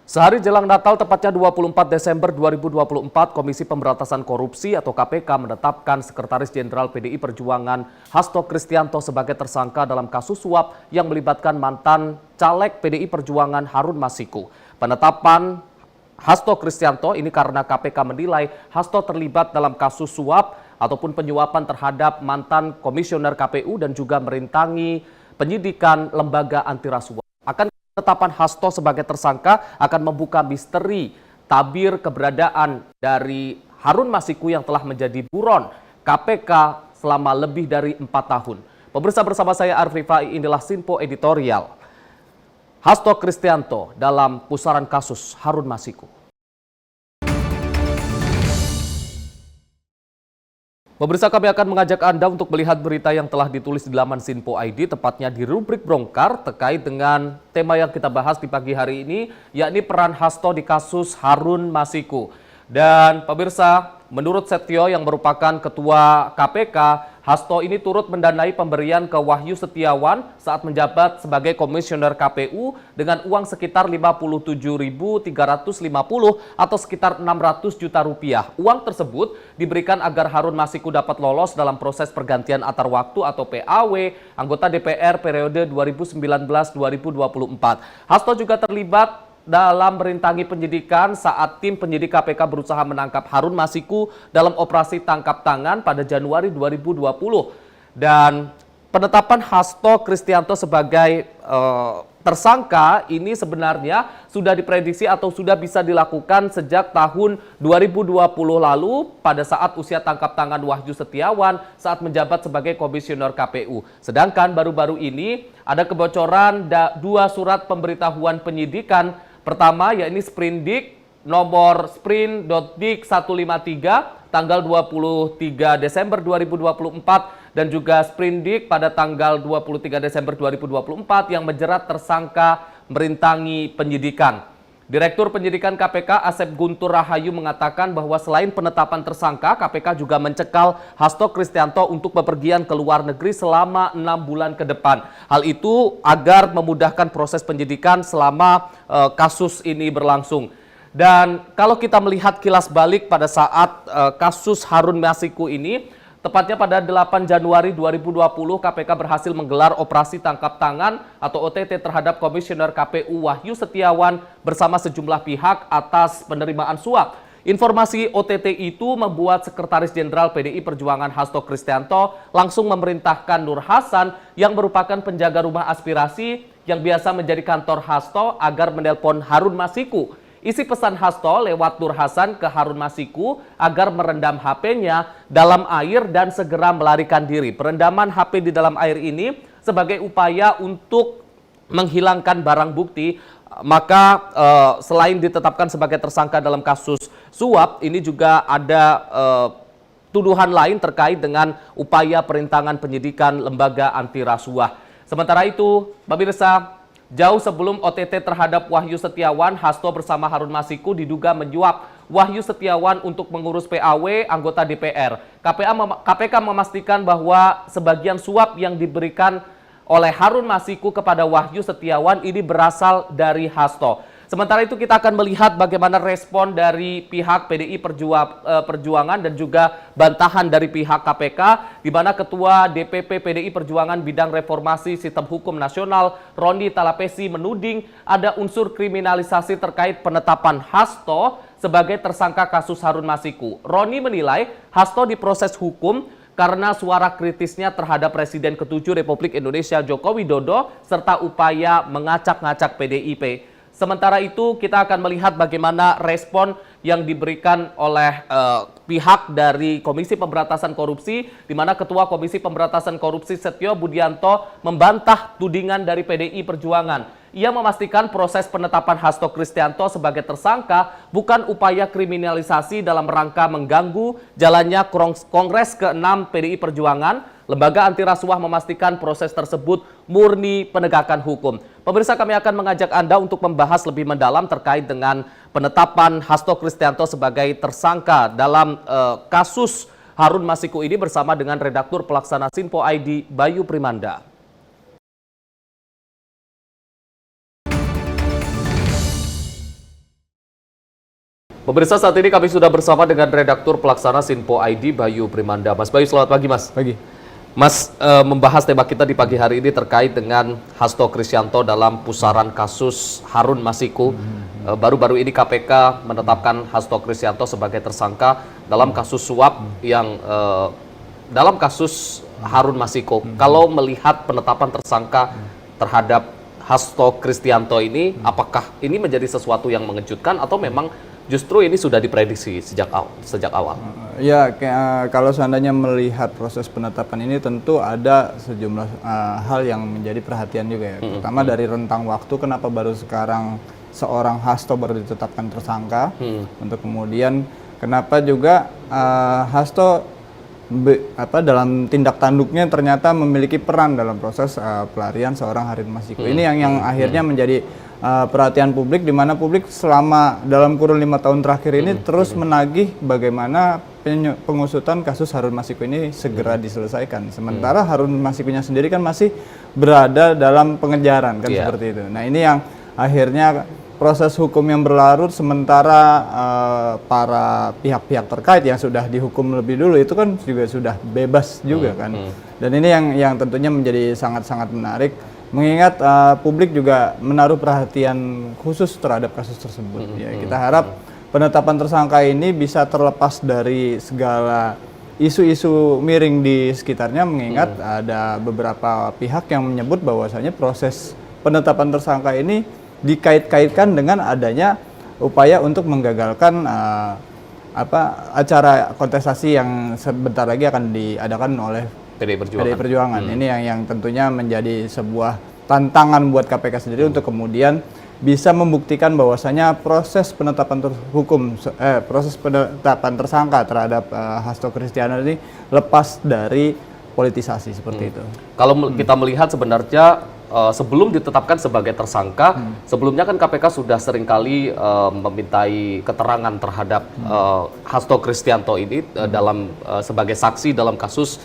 Sehari jelang Natal, tepatnya 24 Desember 2024, Komisi Pemberantasan Korupsi atau KPK menetapkan Sekretaris Jenderal PDI Perjuangan Hasto Kristianto sebagai tersangka dalam kasus suap yang melibatkan mantan caleg PDI Perjuangan Harun Masiku. Penetapan Hasto Kristianto ini karena KPK menilai Hasto terlibat dalam kasus suap ataupun penyuapan terhadap mantan komisioner KPU dan juga merintangi penyidikan lembaga anti rasuah. Penetapan Hasto sebagai tersangka akan membuka misteri tabir keberadaan dari Harun Masiku yang telah menjadi buron KPK selama lebih dari 4 tahun. Pemirsa, bersama saya Arif Rifai, inilah Sinpo Editorial. Hasto Kristianto dalam pusaran kasus Harun Masiku. Pemirsa, kami akan mengajak Anda untuk melihat berita yang telah ditulis di laman Sinpo ID, tepatnya di rubrik Bongkar terkait dengan tema yang kita bahas di pagi hari ini, yakni peran Hasto di kasus Harun Masiku. Dan pemirsa, menurut Setio yang merupakan Ketua KPK, Hasto ini turut mendanai pemberian ke Wahyu Setiawan saat menjabat sebagai Komisioner KPU dengan uang sekitar 57.350 atau sekitar 600 juta rupiah. Uang tersebut diberikan agar Harun Masiku dapat lolos dalam proses pergantian antar waktu atau PAW anggota DPR periode 2019-2024. Hasto juga terlibat dalam merintangi penyidikan saat tim penyidik KPK berusaha menangkap Harun Masiku dalam operasi tangkap tangan pada Januari 2020. Dan penetapan Hasto Kristianto sebagai tersangka ini sebenarnya sudah diprediksi atau sudah bisa dilakukan sejak tahun 2020 lalu pada saat usia tangkap tangan Wahyu Setiawan saat menjabat sebagai komisioner KPU. Sedangkan baru-baru ini ada kebocoran 2 surat pemberitahuan penyidikan. Pertama, yakni Sprindik nomor Sprint.dik 153 tanggal 23 Desember 2024 dan juga Sprindik pada tanggal 23 Desember 2024 yang menjerat tersangka merintangi penyidikan. Direktur Penyidikan KPK Asep Guntur Rahayu mengatakan bahwa selain penetapan tersangka, KPK juga mencekal Hasto Kristianto untuk bepergian ke luar negeri selama 6 bulan ke depan. Hal itu agar memudahkan proses penyidikan selama kasus ini berlangsung. Dan kalau kita melihat kilas balik pada saat kasus Harun Masiku ini, tepatnya pada 8 Januari 2020, KPK berhasil menggelar operasi tangkap tangan atau OTT terhadap Komisioner KPU Wahyu Setiawan bersama sejumlah pihak atas penerimaan suap. Informasi OTT itu membuat Sekretaris Jenderal PDI Perjuangan Hasto Kristianto langsung memerintahkan Nur Hasan yang merupakan penjaga rumah aspirasi yang biasa menjadi kantor Hasto agar menelpon Harun Masiku. Isi pesan Hasto lewat Nur Hasan ke Harun Masiku agar merendam HP-nya dalam air dan segera melarikan diri. Perendaman HP di dalam air ini sebagai upaya untuk menghilangkan barang bukti. Maka selain ditetapkan sebagai tersangka dalam kasus suap, ini juga ada tuduhan lain terkait dengan upaya perintangan penyidikan lembaga anti rasuah. Sementara itu, pemirsa, jauh sebelum OTT terhadap Wahyu Setiawan, Hasto bersama Harun Masiku diduga menyuap Wahyu Setiawan untuk mengurus PAW anggota DPR. KPK memastikan bahwa sebagian suap yang diberikan oleh Harun Masiku kepada Wahyu Setiawan ini berasal dari Hasto. Sementara itu kita akan melihat bagaimana respon dari pihak PDI Perjuangan dan juga bantahan dari pihak KPK, di mana Ketua DPP PDI Perjuangan Bidang Reformasi Sistem Hukum Nasional Roni Talapesi menuding ada unsur kriminalisasi terkait penetapan Hasto sebagai tersangka kasus Harun Masiku. Roni menilai Hasto diproses hukum karena suara kritisnya terhadap Presiden ke-7 Republik Indonesia Joko Widodo serta upaya mengacak-ngacak PDIP. Sementara itu kita akan melihat bagaimana respon yang diberikan oleh pihak dari Komisi Pemberantasan Korupsi, di mana Ketua Komisi Pemberantasan Korupsi Setio Budianto membantah tudingan dari PDI Perjuangan. Ia memastikan proses penetapan Hasto Kristianto sebagai tersangka bukan upaya kriminalisasi dalam rangka mengganggu jalannya Kongres ke-6 PDI Perjuangan. Lembaga anti rasuah memastikan proses tersebut murni penegakan hukum. Pemirsa, kami akan mengajak Anda untuk membahas lebih mendalam terkait dengan penetapan Hasto Kristianto sebagai tersangka dalam kasus Harun Masiku ini bersama dengan redaktur pelaksana Sinpo ID Bayu Primanda. Pemirsa, saat ini kami sudah bersama dengan Redaktur Pelaksana Sinpo ID Bayu Primanda. Mas Bayu, selamat pagi Mas. Pagi. Mas, membahas tema kita di pagi hari ini terkait dengan Hasto Kristianto dalam pusaran kasus Harun Masiku. Baru-baru ini KPK menetapkan Hasto Kristianto sebagai tersangka dalam kasus suap yang dalam kasus Harun Masiku. Kalau melihat penetapan tersangka terhadap Hasto Kristianto ini, apakah ini menjadi sesuatu yang mengejutkan atau memang justru ini sudah diprediksi sejak awal? Ya, kalau seandainya melihat proses penetapan ini tentu ada sejumlah hal yang menjadi perhatian juga ya. Pertama dari rentang waktu, kenapa baru sekarang seorang Hasto baru ditetapkan tersangka. Untuk kemudian kenapa juga Hasto dalam tindak tanduknya ternyata memiliki peran dalam proses pelarian seorang Harun Masiku. Ini yang akhirnya menjadi perhatian publik, di mana publik selama dalam kurun 5 tahun terakhir ini terus menagih bagaimana pengusutan kasus Harun Masiku ini segera diselesaikan. Sementara Harun Masikunya sendiri kan masih berada dalam pengejaran kan seperti itu. Nah, ini yang akhirnya proses hukum yang berlarut, sementara para pihak-pihak terkait yang sudah dihukum lebih dulu itu kan juga sudah bebas juga kan. Dan ini yang tentunya menjadi sangat-sangat menarik, mengingat publik juga menaruh perhatian khusus terhadap kasus tersebut. Ya, kita harap penetapan tersangka ini bisa terlepas dari segala isu-isu miring di sekitarnya, mengingat ada beberapa pihak yang menyebut bahwasanya proses penetapan tersangka ini dikait-kaitkan dengan adanya upaya untuk menggagalkan acara kontestasi yang sebentar lagi akan diadakan oleh PDI Perjuangan. Ini yang tentunya menjadi sebuah tantangan buat KPK sendiri untuk kemudian bisa membuktikan bahwasanya proses penetapan tersangka terhadap Hasto Kristianto ini lepas dari politisasi seperti itu. Kalau kita melihat sebenarnya sebelum ditetapkan sebagai tersangka, sebelumnya kan KPK sudah seringkali memintai keterangan terhadap Hasto Kristianto ini dalam sebagai saksi dalam kasus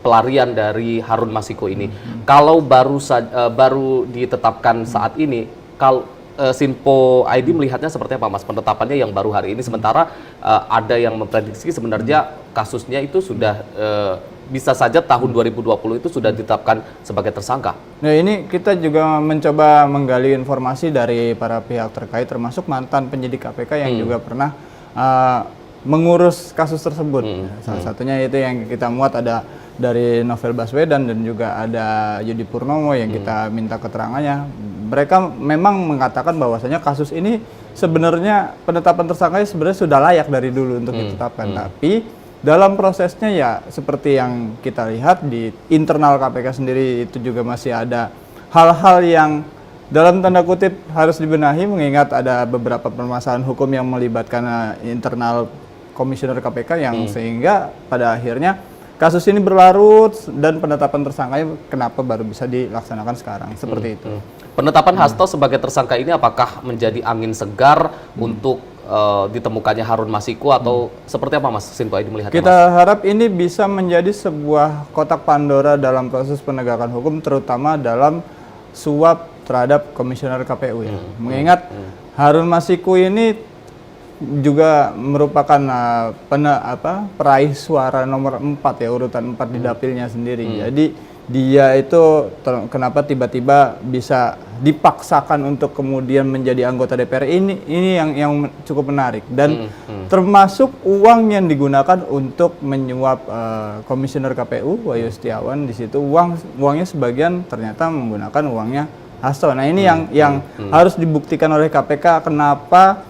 pelarian dari Harun Masiku ini. Kalau baru ditetapkan saat ini, kalau Sinpo ID melihatnya seperti apa, Mas? Penetapannya yang baru hari ini, sementara ada yang memprediksi sebenarnya kasusnya itu sudah bisa saja tahun 2020 itu sudah ditetapkan sebagai tersangka. Nah, ini kita juga mencoba menggali informasi dari para pihak terkait, termasuk mantan penyidik KPK yang juga pernah mengurus kasus tersebut. Salah satunya itu yang kita muat ada dari Novel Baswedan dan juga ada Yudi Purnomo yang kita minta keterangannya. Mereka memang mengatakan bahwasanya kasus ini sebenarnya penetapan tersangkanya sebenarnya sudah layak dari dulu untuk ditetapkan, tapi dalam prosesnya ya seperti yang kita lihat di internal KPK sendiri itu juga masih ada hal-hal yang dalam tanda kutip harus dibenahi, mengingat ada beberapa permasalahan hukum yang melibatkan internal komisioner KPK yang sehingga pada akhirnya kasus ini berlarut dan penetapan tersangkanya kenapa baru bisa dilaksanakan sekarang seperti itu. Penetapan Hasto sebagai tersangka ini apakah menjadi angin segar untuk ditemukannya Harun Masiku atau seperti apa, Mas Sinpo ID melihatnya? Kita harap ini bisa menjadi sebuah kotak Pandora dalam proses penegakan hukum, terutama dalam suap terhadap komisioner KPU ya. Mengingat Harun Masiku ini juga merupakan peraih suara nomor 4 ya, urutan 4 di dapilnya sendiri. Jadi dia itu kenapa tiba-tiba bisa dipaksakan untuk kemudian menjadi anggota DPR ini yang cukup menarik, dan termasuk uang yang digunakan untuk menyuap komisioner KPU Wahyu Setiawan. Di situ uangnya sebagian ternyata menggunakan uangnya Hasto. Nah, ini yang harus dibuktikan oleh KPK kenapa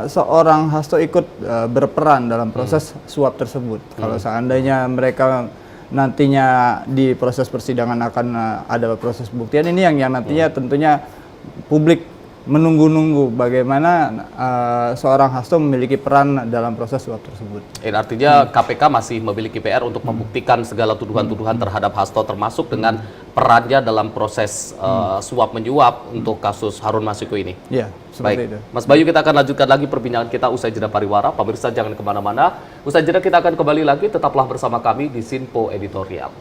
seorang Hasto ikut berperan dalam proses suap tersebut. Kalau seandainya mereka nantinya di proses persidangan akan ada proses pembuktian, ini yang nantinya tentunya publik menunggu-nunggu bagaimana seorang Hasto memiliki peran dalam proses suap tersebut. Artinya KPK masih memiliki PR untuk membuktikan segala tuduhan-tuduhan terhadap Hasto, termasuk dengan perannya dalam proses suap menyuap untuk kasus Harun Masiku ini. Iya, seperti itu. Mas Bayu, kita akan lanjutkan lagi perbincangan kita usai jeda pariwara. Pemirsa jangan kemana-mana. Usai jeda kita akan kembali lagi. Tetaplah bersama kami di Sinpo Editorial.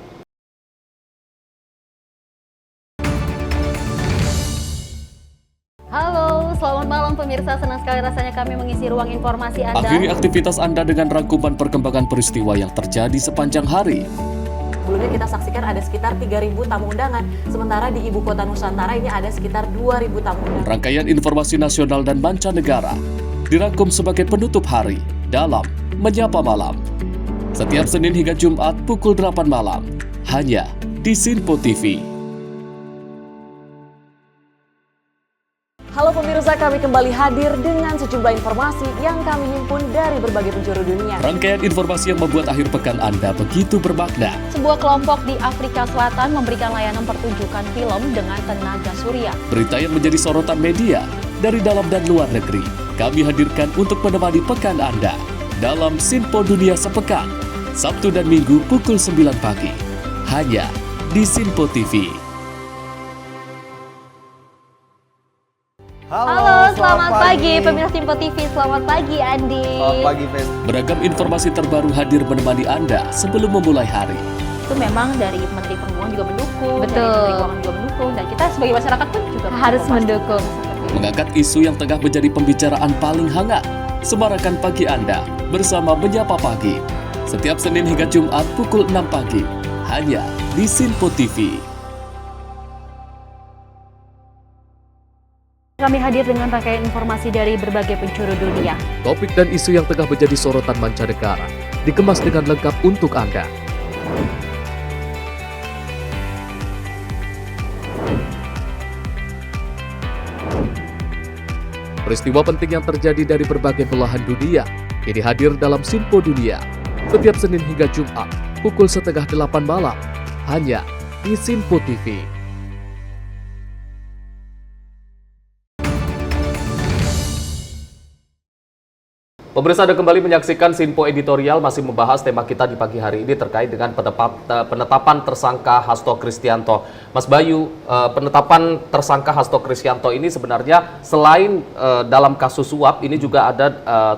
Halo, selamat Selamat malam pemirsa, senang sekali rasanya kami mengisi ruang informasi Anda. Akhiri aktivitas Anda dengan rangkuman perkembangan peristiwa yang terjadi sepanjang hari. Sebelumnya kita saksikan ada sekitar 3.000 tamu undangan, sementara di Ibu Kota Nusantara ini ada sekitar 2.000 tamu undangan. Rangkaian informasi nasional dan mancanegara dirangkum sebagai penutup hari dalam Menyapa Malam. Setiap Senin hingga Jumat pukul 8 malam, hanya di Sinpo TV. Halo pemirsa, kami kembali hadir dengan sejumlah informasi yang kami himpun dari berbagai penjuru dunia. Rangkaian informasi yang membuat akhir pekan Anda begitu bermakna. Sebuah kelompok di Afrika Selatan memberikan layanan pertunjukan film dengan tenaga surya. Berita yang menjadi sorotan media dari dalam dan luar negeri, kami hadirkan untuk menemani pekan Anda dalam Sinpo Dunia Sepekan, Sabtu dan Minggu pukul 9 pagi, hanya di Sinpo TV. Halo, selamat pagi pemirsa Sinpo TV, selamat pagi Andi. Selamat pagi, Fen. Beragam informasi terbaru hadir menemani Anda sebelum memulai hari. Itu memang dari Menteri Perhubungan juga mendukung, Betul. dari Menteri Keuangan juga mendukung, dan kita sebagai masyarakat pun juga Harus mendukung. Mengangkat isu yang tengah menjadi pembicaraan paling hangat. Semarakan pagi Anda bersama Menyapa Pagi. Setiap Senin hingga Jumat pukul 6 pagi, hanya di Sinpo TV. Kami hadir dengan rangkaian informasi dari berbagai penjuru dunia. Topik dan isu yang tengah menjadi sorotan mancanegara dikemas dengan lengkap untuk Anda. Peristiwa penting yang terjadi dari berbagai belahan dunia ini hadir dalam Sinpo Dunia setiap Senin hingga Jumat pukul 7:30 malam hanya di Sinpo TV. Pemirsa, Anda kembali menyaksikan Sinpo Editorial, masih membahas tema kita di pagi hari ini terkait dengan penetapan tersangka Hasto Kristianto. Mas Bayu, penetapan tersangka Hasto Kristianto ini sebenarnya selain dalam kasus suap, ini juga ada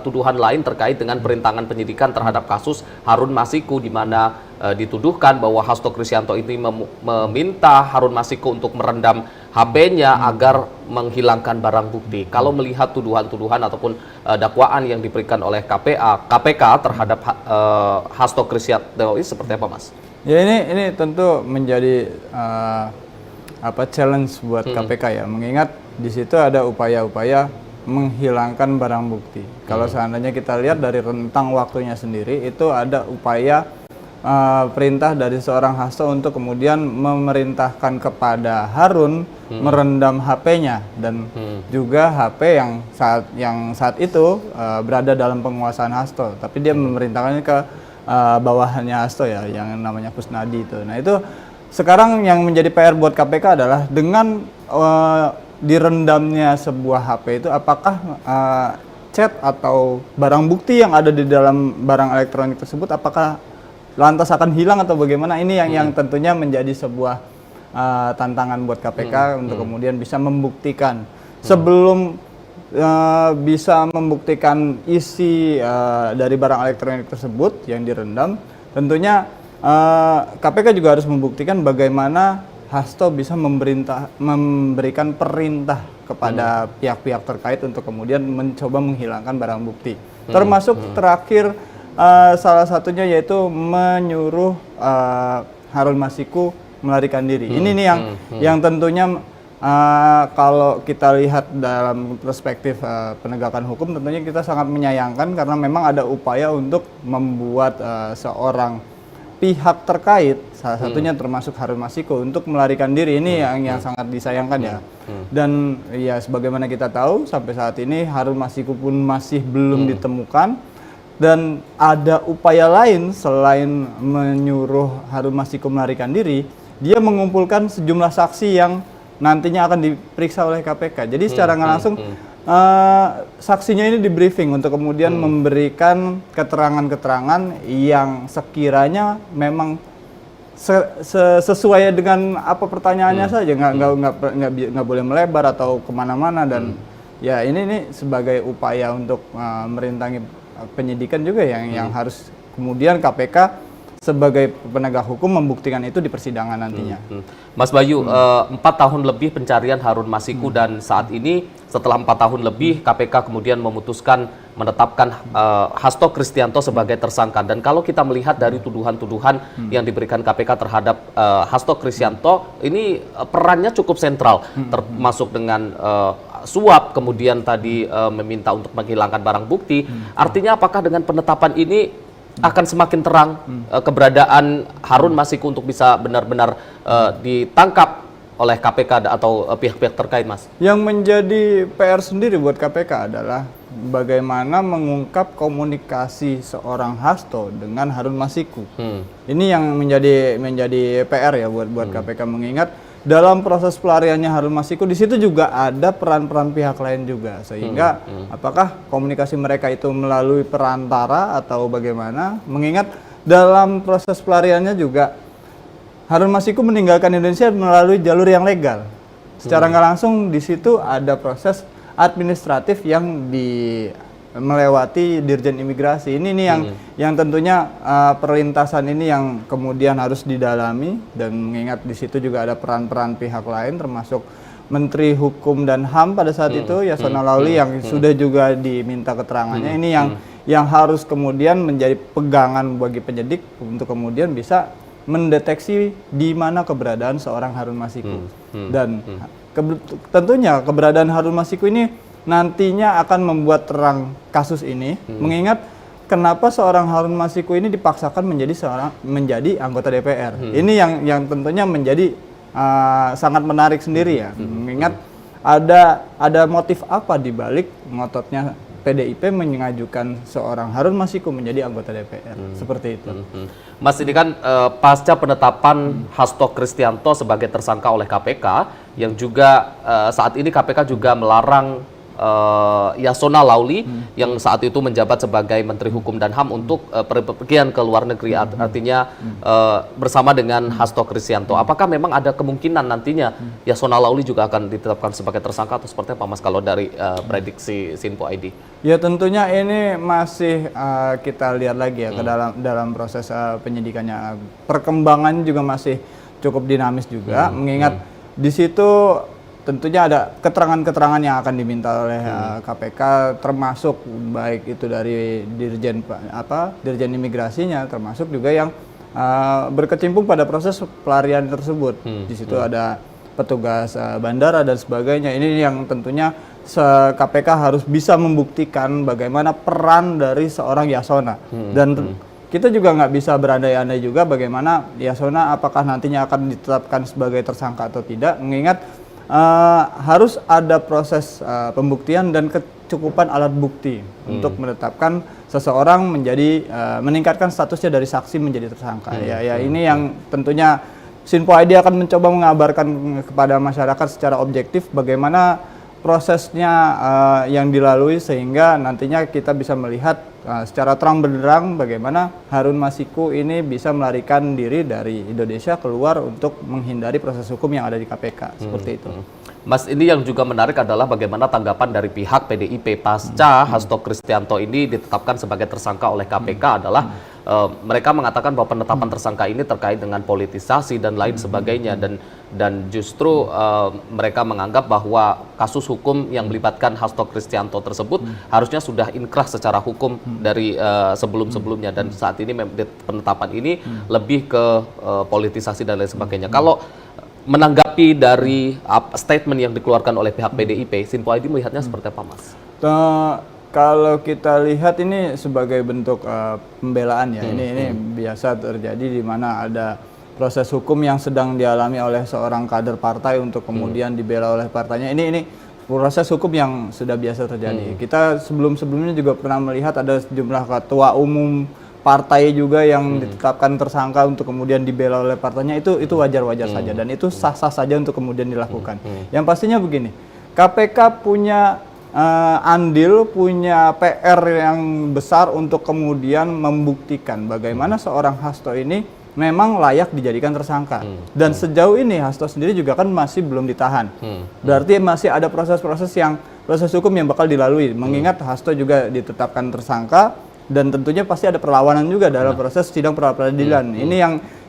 tuduhan lain terkait dengan perintangan penyidikan terhadap kasus Harun Masiku, di mana dituduhkan bahwa Hasto Kristianto ini meminta Harun Masiku untuk merendam HP-nya agar menghilangkan barang bukti. Kalau melihat tuduhan-tuduhan ataupun dakwaan yang diberikan oleh KPK terhadap Hasto Kristianto ini seperti apa, Mas? Ya, ini tentu menjadi challenge buat KPK ya, mengingat di situ ada upaya-upaya menghilangkan barang bukti. Kalau seandainya kita lihat dari rentang waktunya sendiri, itu ada upaya perintah dari seorang Hasto untuk kemudian memerintahkan kepada Harun merendam HP-nya, dan juga HP yang saat itu berada dalam penguasaan Hasto, tapi dia memerintahkannya ke bawahannya Hasto ya, yang namanya Kusnadi itu. Nah, itu sekarang yang menjadi PR buat KPK adalah dengan direndamnya sebuah HP itu, apakah chat atau barang bukti yang ada di dalam barang elektronik tersebut apakah lantas akan hilang atau bagaimana? Ini yang tentunya menjadi sebuah tantangan buat KPK untuk kemudian bisa membuktikan. Sebelum bisa membuktikan isi dari barang elektronik tersebut yang direndam, tentunya KPK juga harus membuktikan bagaimana Hasto bisa memberikan perintah kepada pihak-pihak terkait untuk kemudian mencoba menghilangkan barang bukti. Termasuk terakhir salah satunya yaitu menyuruh Harun Masiku melarikan diri. Ini nih yang tentunya kalau kita lihat dalam perspektif penegakan hukum, tentunya kita sangat menyayangkan karena memang ada upaya untuk membuat seorang pihak terkait, salah satunya termasuk Harun Masiku, untuk melarikan diri. Ini yang sangat disayangkan ya. Dan ya sebagaimana kita tahu sampai saat ini Harun Masiku pun masih belum ditemukan. Dan ada upaya lain selain menyuruh Harun Masiku melarikan diri, dia mengumpulkan sejumlah saksi yang nantinya akan diperiksa oleh KPK. Jadi secara nggak langsung saksinya ini di briefing untuk kemudian memberikan keterangan-keterangan yang sekiranya memang sesuai dengan apa pertanyaannya saja, nggak boleh melebar atau kemana-mana. Dan ya ini sebagai upaya untuk merintangi penyidikan juga yang harus kemudian KPK sebagai penegak hukum membuktikan itu di persidangan nantinya. Mas Bayu, 4 tahun lebih pencarian Harun Masiku dan saat ini setelah 4 tahun lebih KPK kemudian memutuskan menetapkan Hasto Kristianto sebagai tersangka. Dan kalau kita melihat dari tuduhan-tuduhan yang diberikan KPK terhadap Hasto Kristianto, ini perannya cukup sentral, termasuk dengan suap, kemudian tadi meminta untuk menghilangkan barang bukti. Artinya apakah dengan penetapan ini akan semakin terang keberadaan Harun Masiku untuk bisa benar-benar ditangkap oleh KPK atau pihak-pihak terkait, Mas? Yang menjadi PR sendiri buat KPK adalah bagaimana mengungkap komunikasi seorang Hasto dengan Harun Masiku. Ini yang menjadi PR ya buat KPK, mengingat dalam proses pelariannya Harun Masiku di situ juga ada peran-peran pihak lain juga, sehingga apakah komunikasi mereka itu melalui perantara atau bagaimana, mengingat dalam proses pelariannya juga Harun Masiku meninggalkan Indonesia melalui jalur yang legal. Secara nggak langsung di situ ada proses administratif yang melewati Dirjen Imigrasi. Ini nih yang tentunya perlintasan ini yang kemudian harus didalami, dan mengingat di situ juga ada peran-peran pihak lain termasuk Menteri Hukum dan HAM pada saat itu Yasona Lauli yang sudah juga diminta keterangannya. Ini yang harus kemudian menjadi pegangan bagi penyidik untuk kemudian bisa mendeteksi di mana keberadaan seorang Harun Masiku. Dan tentunya keberadaan Harun Masiku ini nantinya akan membuat terang kasus ini, mengingat kenapa seorang Harun Masiku ini dipaksakan menjadi anggota DPR. Ini yang tentunya menjadi sangat menarik sendiri ya, mengingat ada motif apa di balik ngototnya PDIP mengajukan seorang Harun Masiku menjadi anggota DPR, seperti itu. Mas, ini kan pasca penetapan Hasto Kristianto sebagai tersangka oleh KPK, yang juga saat ini KPK juga melarang Yasona Lauli yang saat itu menjabat sebagai Menteri Hukum dan HAM untuk pergian ke luar negeri, artinya bersama dengan Hasto Kristianto. Apakah memang ada kemungkinan nantinya Yasona Lauli juga akan ditetapkan sebagai tersangka atau seperti apa, Mas, kalau dari prediksi Sinpo ID? Ya tentunya ini masih kita lihat lagi ya ke dalam proses penyidikannya. Perkembangan juga masih cukup dinamis juga, mengingat di situ tentunya ada keterangan-keterangan yang akan diminta oleh KPK, termasuk baik itu dari Dirjen Imigrasinya, termasuk juga yang berkecimpung pada proses pelarian tersebut. Di situ ada petugas bandara dan sebagainya. Ini yang tentunya KPK harus bisa membuktikan bagaimana peran dari seorang Yasona. Dan kita juga nggak bisa berandai-andai juga bagaimana Yasona apakah nantinya akan ditetapkan sebagai tersangka atau tidak, mengingat harus ada proses pembuktian dan kecukupan alat bukti untuk menetapkan seseorang menjadi meningkatkan statusnya dari saksi menjadi tersangka. Ini yang tentunya Sinpo ID akan mencoba mengabarkan kepada masyarakat secara objektif bagaimana prosesnya yang dilalui, sehingga nantinya kita bisa melihat secara terang benderang bagaimana Harun Masiku ini bisa melarikan diri dari Indonesia keluar untuk menghindari proses hukum yang ada di KPK, seperti itu. Mas, ini yang juga menarik adalah bagaimana tanggapan dari pihak PDIP pasca Hasto Kristianto ini ditetapkan sebagai tersangka oleh KPK adalah mereka mengatakan bahwa penetapan tersangka ini terkait dengan politisasi dan lain sebagainya, dan justru mereka menganggap bahwa kasus hukum yang melibatkan Hasto Kristianto tersebut harusnya sudah inkrah secara hukum dari sebelum-sebelumnya, dan saat ini penetapan ini lebih ke politisasi dan lain sebagainya. Kalau menanggapi dari statement yang dikeluarkan oleh pihak PDIP, Sinpo ID melihatnya seperti apa, Mas? Kalau kita lihat ini sebagai bentuk pembelaan ya, ini biasa terjadi di mana ada proses hukum yang sedang dialami oleh seorang kader partai untuk kemudian dibela oleh partainya. Ini proses hukum yang sudah biasa terjadi. Kita sebelumnya juga pernah melihat ada sejumlah ketua umum partai juga yang ditetapkan tersangka untuk kemudian dibela oleh partainya. Itu wajar-wajar saja, dan itu sah-sah saja untuk kemudian dilakukan. Yang pastinya begini, KPK punya andil, punya PR yang besar untuk kemudian membuktikan bagaimana seorang Hasto ini memang layak dijadikan tersangka. Dan sejauh ini Hasto sendiri juga kan masih belum ditahan. Berarti masih ada proses hukum yang bakal dilalui. Mengingat Hasto juga ditetapkan tersangka dan tentunya pasti ada perlawanan juga dalam proses sidang pra-peradilan. Ini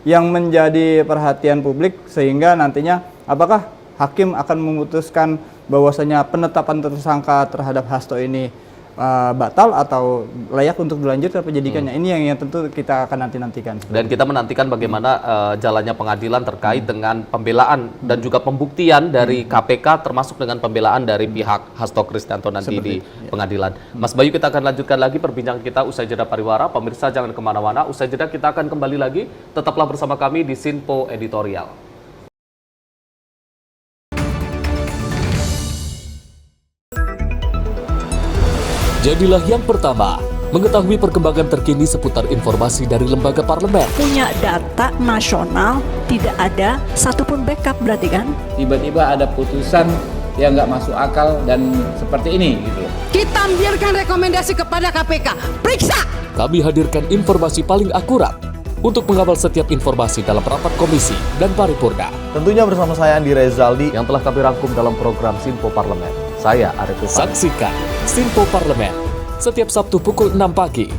yang menjadi perhatian publik, sehingga nantinya apakah hakim akan memutuskan bahwasanya penetapan tersangka terhadap Hasto ini batal atau layak untuk dilanjutkan penyidikannya. Ini yang tentu kita akan nantikan. Dan kita menantikan bagaimana jalannya pengadilan terkait dengan pembelaan dan juga pembuktian dari KPK, termasuk dengan pembelaan dari pihak Hasto Kristianto nanti di pengadilan. Mas Bayu, kita akan lanjutkan lagi perbincangan kita usai jeda pariwara. Pemirsa jangan kemana-mana, usai jeda kita akan kembali lagi. Tetaplah bersama kami di Sinpo Editorial. Jadilah yang pertama mengetahui perkembangan terkini seputar informasi dari lembaga parlemen. Punya data nasional, tidak ada satupun backup berarti kan? Tiba-tiba ada putusan yang nggak masuk akal dan seperti ini gitu. Kita biarkan rekomendasi kepada KPK, periksa! Kami hadirkan informasi paling akurat untuk mengawal setiap informasi dalam rapat komisi dan paripurna. Tentunya bersama saya Andi Rezaldi Yang telah kami rangkum dalam program Sinpo Parlemen. Saya Arif Rifani. Saksikan Sinpo Parlemen setiap Sabtu pukul 6 pagi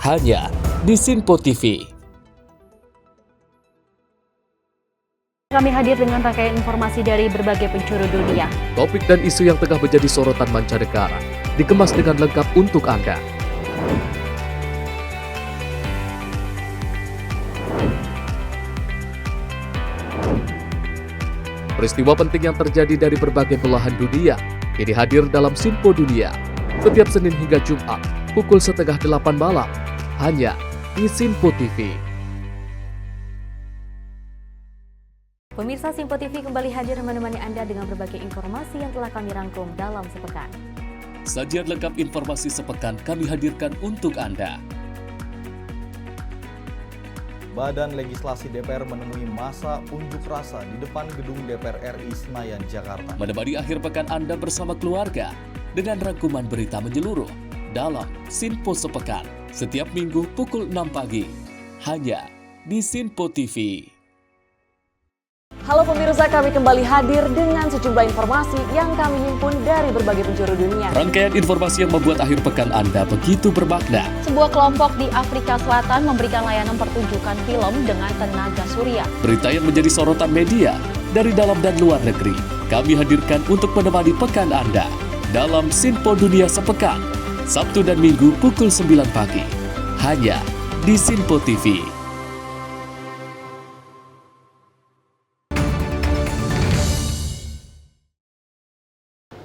hanya di Sinpo TV. Kami hadir dengan rangkaian informasi dari berbagai penjuru dunia. Topik dan isu yang tengah menjadi sorotan mancanegara dikemas dengan lengkap untuk Anda. Peristiwa penting yang terjadi dari berbagai belahan dunia ini hadir dalam Sinpo Dunia setiap Senin hingga Jumat pukul 7:30 malam hanya di Sinpo TV. Pemirsa, Sinpo TV kembali hadir menemani Anda dengan berbagai informasi yang telah kami rangkum dalam sepekan. Sajian lengkap informasi sepekan kami hadirkan untuk Anda. Badan Legislasi DPR menemui masa unjuk rasa di depan gedung DPR RI Senayan, Jakarta. Menemani akhir pekan Anda bersama keluarga dengan rangkuman berita menyeluruh dalam Sinpo Sepekan setiap minggu pukul 6 pagi hanya di Sinpo TV. Halo pemirsa, kami kembali hadir dengan sejumlah informasi yang kami himpun dari berbagai penjuru dunia. Rangkaian informasi yang membuat akhir pekan Anda begitu bermakna. Sebuah kelompok di Afrika Selatan memberikan layanan pertunjukan film dengan tenaga surya. Berita yang menjadi sorotan media dari dalam dan luar negeri kami hadirkan untuk menemani pekan Anda dalam Sinpo Dunia Sepekan, Sabtu dan Minggu pukul 9 pagi hanya di Sinpo TV.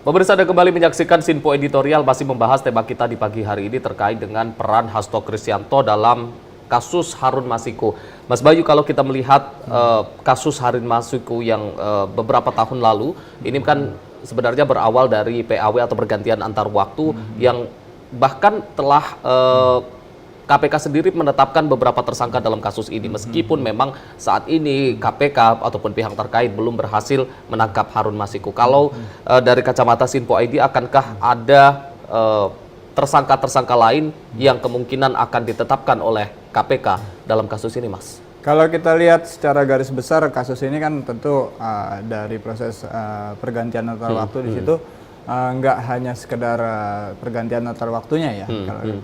Pemirsa, Anda kembali menyaksikan Sinpo Editorial, masih membahas tema kita di pagi hari ini terkait dengan peran Hasto Kristianto dalam kasus Harun Masiku. Mas Bayu, kalau kita melihat kasus Harun Masiku yang beberapa tahun lalu, ini kan sebenarnya berawal dari PAW atau pergantian antar waktu yang bahkan telah KPK sendiri menetapkan beberapa tersangka dalam kasus ini, meskipun memang saat ini KPK ataupun pihak terkait belum berhasil menangkap Harun Masiku. Kalau dari kacamata Sinpo ID, akankah ada tersangka-tersangka lain yang kemungkinan akan ditetapkan oleh KPK dalam kasus ini, Mas? Kalau kita lihat secara garis besar kasus ini kan tentu dari proses pergantian antar waktu di situ nggak hanya sekedar pergantian antar waktunya ya.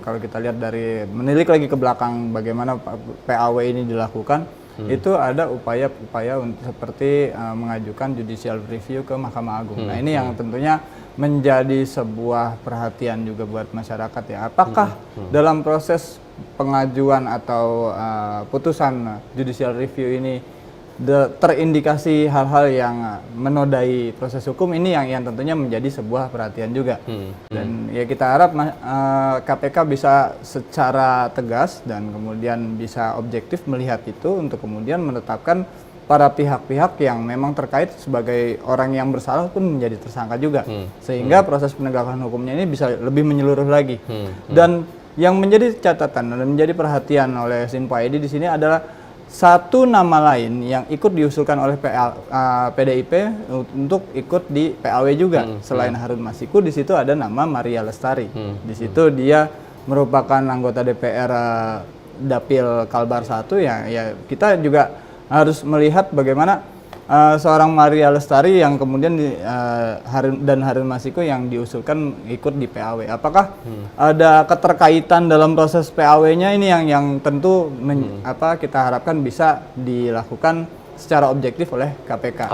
Kalau kita lihat dari menilik lagi ke belakang bagaimana PAW ini dilakukan, itu ada upaya-upaya seperti mengajukan judicial review ke Mahkamah Agung. Nah ini yang tentunya menjadi sebuah perhatian juga buat masyarakat ya. Apakah dalam proses pengajuan atau putusan judicial review ini terindikasi hal-hal yang menodai proses hukum, ini yang tentunya menjadi sebuah perhatian juga. Dan ya kita harap KPK bisa secara tegas dan kemudian bisa objektif melihat itu untuk kemudian menetapkan para pihak-pihak yang memang terkait sebagai orang yang bersalah pun menjadi tersangka juga. Sehingga proses penegakan hukumnya ini bisa lebih menyeluruh lagi. Dan yang menjadi catatan dan menjadi perhatian oleh Sinpo ID di sini adalah satu nama lain yang ikut diusulkan oleh PDIP untuk ikut di PAW juga. Selain Harun Masiku, di situ ada nama Maria Lestari. Di situ dia merupakan anggota DPR Dapil Kalbar 1 ya kita juga harus melihat bagaimana seorang Maria Lestari yang kemudian Harun Masiku yang diusulkan ikut di PAW. Apakah ada keterkaitan dalam proses PAW-nya ini yang tentu kita harapkan bisa dilakukan secara objektif oleh KPK.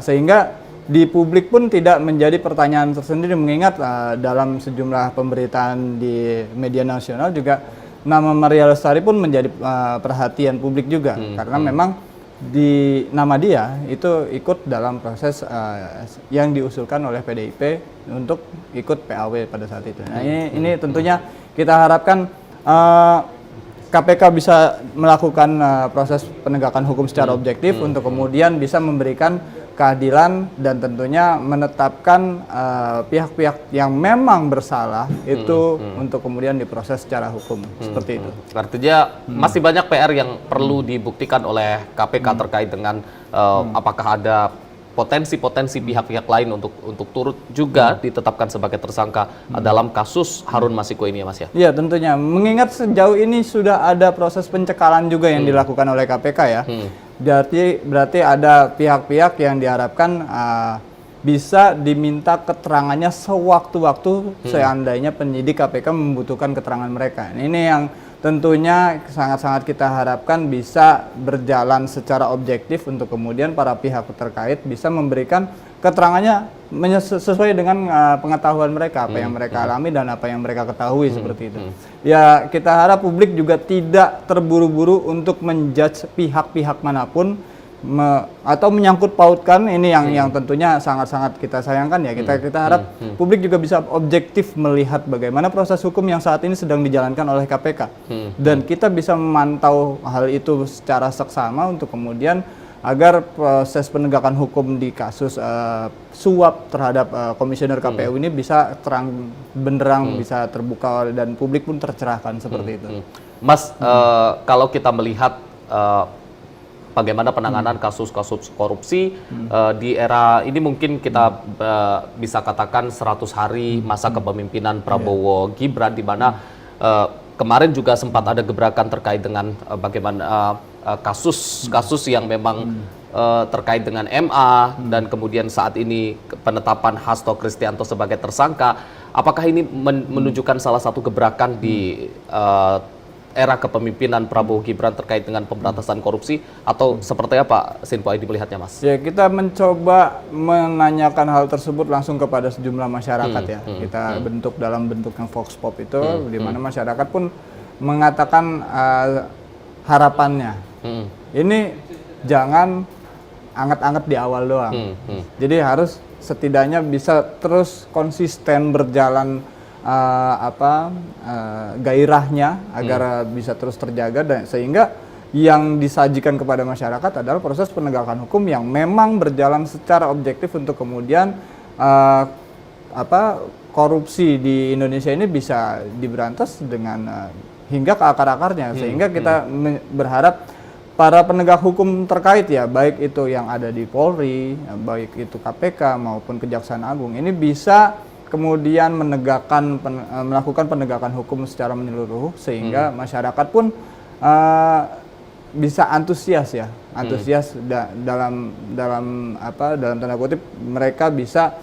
Sehingga di publik pun tidak menjadi pertanyaan tersendiri, mengingat dalam sejumlah pemberitaan di media nasional juga nama Maria Lestari pun menjadi perhatian publik juga, karena memang di nama dia itu ikut dalam proses yang diusulkan oleh PDIP untuk ikut PAW pada saat itu. Nah, ini tentunya kita harapkan KPK bisa melakukan proses penegakan hukum secara objektif untuk kemudian bisa memberikan keadilan dan tentunya menetapkan pihak-pihak yang memang bersalah itu untuk kemudian diproses secara hukum seperti itu. Artinya masih banyak PR yang perlu dibuktikan oleh KPK terkait dengan apakah ada potensi-potensi pihak-pihak lain untuk turut juga ditetapkan sebagai tersangka dalam kasus Harun Masiku ini ya Mas ya? Iya tentunya, mengingat sejauh ini sudah ada proses pencekalan juga yang dilakukan oleh KPK ya. Berarti ada pihak-pihak yang diharapkan bisa diminta keterangannya sewaktu-waktu seandainya penyidik KPK membutuhkan keterangan mereka. Ini yang tentunya sangat-sangat kita harapkan bisa berjalan secara objektif untuk kemudian para pihak terkait bisa memberikan keterangannya sesuai dengan pengetahuan mereka, apa yang mereka alami dan apa yang mereka ketahui seperti itu. Ya kita harap publik juga tidak terburu-buru untuk menjudge pihak-pihak manapun atau menyangkut pautkan ini yang tentunya sangat-sangat kita sayangkan ya. Kita harap publik juga bisa objektif melihat bagaimana proses hukum yang saat ini sedang dijalankan oleh KPK. Dan kita bisa memantau hal itu secara seksama untuk kemudian agar proses penegakan hukum di kasus suap terhadap komisioner KPU ini bisa terang benderang, bisa terbuka dan publik pun tercerahkan seperti itu. Mas, kalau kita melihat bagaimana penanganan kasus-kasus korupsi di era ini, mungkin kita bisa katakan 100 hari masa kepemimpinan Prabowo Gibran, di mana kemarin juga sempat ada gebrakan terkait dengan bagaimana kasus-kasus yang memang terkait dengan MA dan kemudian saat ini penetapan Hasto Kristianto sebagai tersangka. Apakah ini menunjukkan salah satu gebrakan di era kepemimpinan Prabowo Gibran terkait dengan pemberantasan korupsi, atau seperti apa Sinpo ID melihatnya Mas? Ya, kita mencoba menanyakan hal tersebut langsung kepada sejumlah masyarakat ya. Kita bentuk dalam bentuk yang Vox Pop itu, di mana masyarakat pun mengatakan harapannya. Ini jangan anget-anget di awal doang. Jadi harus setidaknya bisa terus konsisten berjalan gairahnya agar bisa terus terjaga, dan sehingga yang disajikan kepada masyarakat adalah proses penegakan hukum yang memang berjalan secara objektif untuk kemudian korupsi di Indonesia ini bisa diberantas dengan hingga ke akar-akarnya, sehingga kita berharap para penegak hukum terkait ya, baik itu yang ada di Polri, baik itu KPK maupun Kejaksaan Agung, ini bisa kemudian melakukan penegakan hukum secara menyeluruh, sehingga masyarakat pun bisa antusias dalam tanda kutip, mereka bisa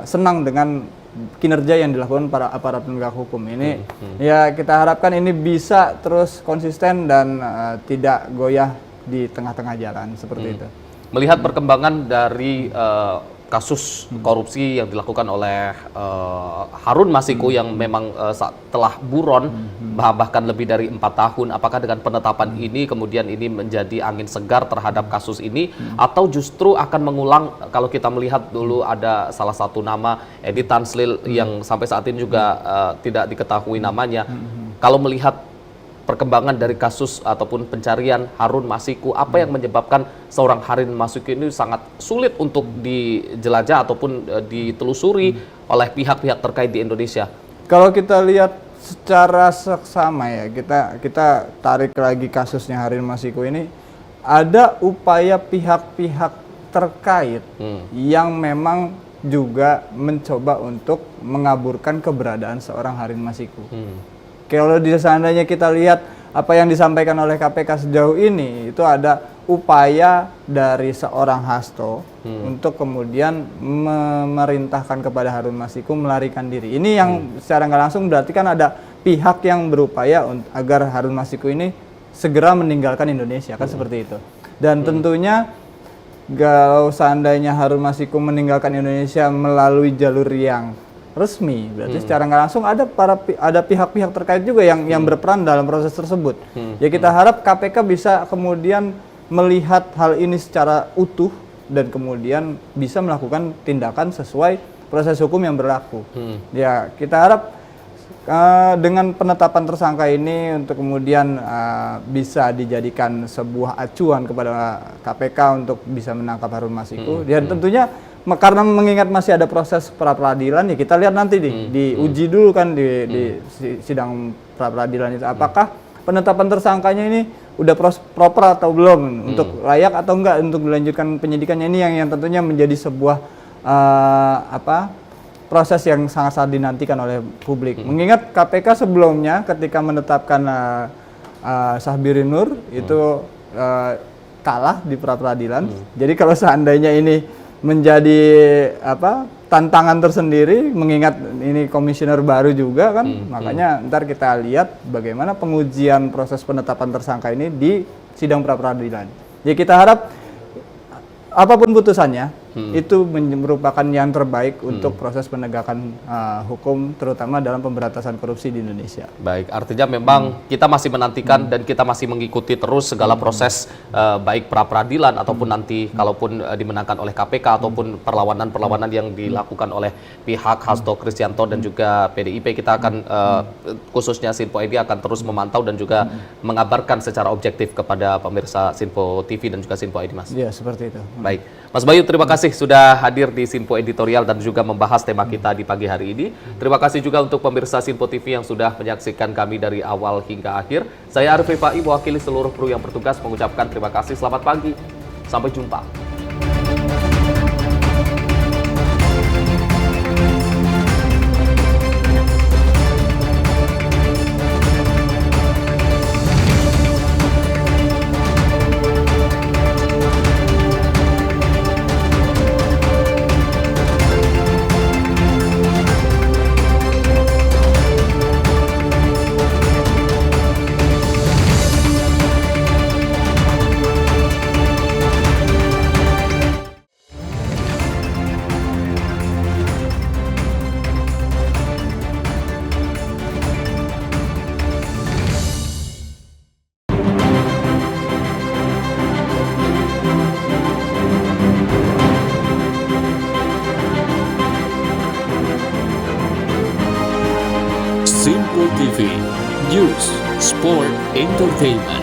senang dengan kinerja yang dilakukan para aparat penegak hukum ini. Ya kita harapkan ini bisa terus konsisten dan tidak goyah di tengah-tengah jalan seperti itu. Melihat perkembangan dari kasus korupsi yang dilakukan oleh Harun Masiku yang memang telah buron bahkan lebih dari 4 tahun, apakah dengan penetapan ini kemudian ini menjadi angin segar terhadap kasus ini, atau justru akan mengulang? Kalau kita melihat dulu ada salah satu nama, Edi Tanslil, yang sampai saat ini juga tidak diketahui namanya. Kalau melihat perkembangan dari kasus ataupun pencarian Harun Masiku, apa yang menyebabkan seorang Harun Masiku ini sangat sulit untuk dijelajah ataupun ditelusuri oleh pihak-pihak terkait di Indonesia? Kalau kita lihat secara seksama ya, kita tarik lagi kasusnya Harun Masiku ini, ada upaya pihak-pihak terkait yang memang juga mencoba untuk mengaburkan keberadaan seorang Harun Masiku. Kalau seandainya kita lihat apa yang disampaikan oleh KPK sejauh ini, itu ada upaya dari seorang Hasto untuk kemudian memerintahkan kepada Harun Masiku melarikan diri. Ini yang secara nggak langsung berarti kan ada pihak yang berupaya agar Harun Masiku ini segera meninggalkan Indonesia, kan seperti itu. Dan tentunya kalau seandainya Harun Masiku meninggalkan Indonesia melalui jalur yang resmi, berarti secara nggak langsung ada pihak-pihak terkait juga yang berperan dalam proses tersebut. Ya kita harap KPK bisa kemudian melihat hal ini secara utuh dan kemudian bisa melakukan tindakan sesuai proses hukum yang berlaku. Ya kita harap dengan penetapan tersangka ini untuk kemudian bisa dijadikan sebuah acuan kepada KPK untuk bisa menangkap Harun Masiku. Dan tentunya karena mengingat masih ada proses pra-peradilan, ya kita lihat nanti diuji dulu kan di sidang pra-peradilan itu apakah penetapan tersangkanya ini udah proper atau belum, untuk layak atau enggak untuk dilanjutkan penyidikannya. Ini yang tentunya menjadi sebuah proses yang sangat-sangat dinantikan oleh publik. Mengingat KPK sebelumnya ketika menetapkan Syahbiri Nur itu kalah di pra-peradilan. Jadi kalau seandainya ini menjadi tantangan tersendiri, mengingat ini komisioner baru juga kan, makanya ntar kita lihat bagaimana pengujian proses penetapan tersangka ini di sidang pra-peradilan. Jadi kita harap apapun putusannya itu merupakan yang terbaik untuk proses penegakan hukum, terutama dalam pemberantasan korupsi di Indonesia. Baik, artinya memang kita masih menantikan dan kita masih mengikuti terus segala proses baik pra-peradilan ataupun nanti kalaupun dimenangkan oleh KPK ataupun perlawanan-perlawanan yang dilakukan oleh pihak Hasto Kristianto dan juga PDIP. Kita akan khususnya Sinpo ID akan terus memantau dan juga mengabarkan secara objektif kepada pemirsa Sinpo TV dan juga Sinpo ID, Mas. Iya, seperti itu. Baik, Mas Bayu, terima kasih sudah hadir di Sinpo Editorial dan juga membahas tema kita di pagi hari ini. Terima kasih juga untuk pemirsa Sinpo TV yang sudah menyaksikan kami dari awal hingga akhir. Saya Arif Rifai, mewakili seluruh kru yang bertugas mengucapkan terima kasih. Selamat pagi, sampai jumpa. Sinpo TV, News, Sport, Entertainment.